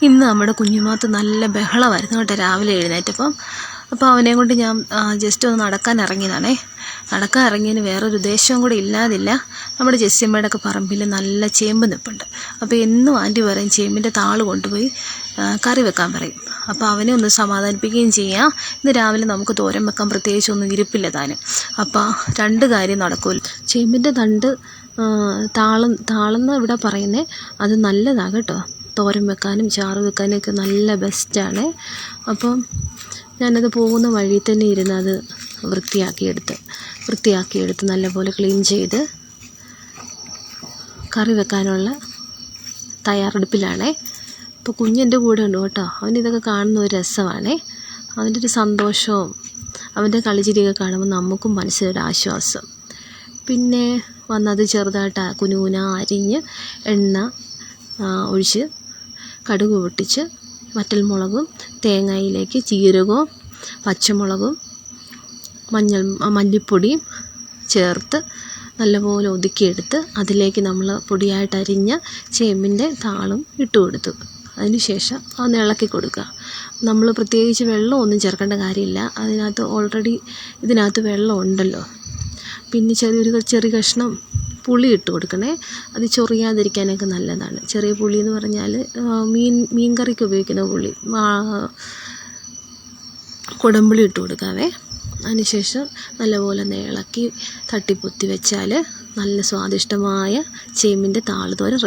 ഇന്ന് നമ്മുടെ കുഞ്ഞുമാത്ത് നല്ല ബഹളമായിരുന്നു കേട്ടോ രാവിലെ എഴുന്നേറ്റപ്പം. അപ്പോൾ അവനെ കൊണ്ട് ഞാൻ ജസ്റ്റ് ഒന്ന് നടക്കാൻ ഇറങ്ങിയതാണേ. നടക്കാൻ ഇറങ്ങിയതിന് വേറൊരു ഉദ്ദേശവും കൂടെ ഇല്ലാതില്ല. നമ്മുടെ ജെസ്സിയമ്മയുടെയൊക്കെ പറമ്പിൽ നല്ല ചേമ്പ് നിൽപ്പുണ്ട്. അപ്പോൾ എന്നും ആൻറ്റി പറയും ചേമ്പിൻ്റെ താള് കൊണ്ടുപോയി കറി വെക്കാൻ പറയും. അപ്പോൾ അവനെ ഒന്ന് സമാധാനിപ്പിക്കുകയും ചെയ്യാം. ഇന്ന് രാവിലെ നമുക്ക് തോരൻ വെക്കാൻ പ്രത്യേകിച്ചൊന്നും ഇരിപ്പില്ല താനും. അപ്പോൾ രണ്ട് കാര്യം നടക്കുമല്ലോ. ചേമ്പിൻ്റെ തണ്ട് താളെന്ന് ഇവിടെ പറയുന്നത് അത് നല്ലതാണ് കേട്ടോ. തോരൻ വെക്കാനും ചാറ് വെക്കാനും ഒക്കെ നല്ല ബെസ്റ്റാണ്. അപ്പം ഞാനത് പോകുന്ന വഴി തന്നെ ഇരുന്ന് അത് വൃത്തിയാക്കിയെടുത്ത് നല്ലപോലെ ക്ലീൻ ചെയ്ത് കറി വെക്കാനുള്ള തയ്യാറെടുപ്പിലാണേ. ഇപ്പോൾ കുഞ്ഞെൻ്റെ കൂടെ ഉണ്ട് കേട്ടോ. അവനിതൊക്കെ കാണുന്ന ഒരു രസമാണേ. അവൻ്റെ ഒരു സന്തോഷവും അവൻ്റെ കളിച്ചിരിയൊക്കെ കാണുമ്പോൾ നമുക്കും മനസ്സിലൊരു ആശ്വാസം. പിന്നെ വന്നത് ചെറുതായിട്ട് കുനുകുന അരിഞ്ഞ് എണ്ണ ഒഴിച്ച് കടുക് പൊട്ടിച്ച് വറ്റൽമുളകും തേങ്ങയിലേക്ക് ജീരകവും പച്ചമുളകും മല്ലിപ്പൊടിയും ചേർത്ത് നല്ലപോലെ ഒതുക്കിയെടുത്ത് അതിലേക്ക് നമ്മൾ പൊടിയായിട്ട് അരിഞ്ഞ ചേമ്പിൻ്റെ താളും ഇട്ട് കൊടുത്തു. അതിനുശേഷം ഒന്ന് ഇളക്കി കൊടുക്കുക. നമ്മൾ പ്രത്യേകിച്ച് വെള്ളമൊന്നും ചേർക്കേണ്ട കാര്യമില്ല. അതിനകത്ത് ഓൾറെഡി ഇതിനകത്ത് വെള്ളം ഉണ്ടല്ലോ. പിന്നെ ചെറിയ കഷ്ണം പുളി ഇട്ട് കൊടുക്കണേ. അത് ചൊറിയാതിരിക്കാനൊക്കെ നല്ലതാണ്. ചെറിയ പുളി എന്ന് പറഞ്ഞാൽ മീൻ കറിക്ക് ഉപയോഗിക്കുന്ന പുളി, കുടംപുളി ഇട്ട് കൊടുക്കാവേ. അതിനുശേഷം നല്ലപോലെ ഇളക്കി തട്ടിപ്പൊത്തി വെച്ചാൽ നല്ല സ്വാദിഷ്ടമായ ചേമ്പിൻ്റെ താള് തോരൻ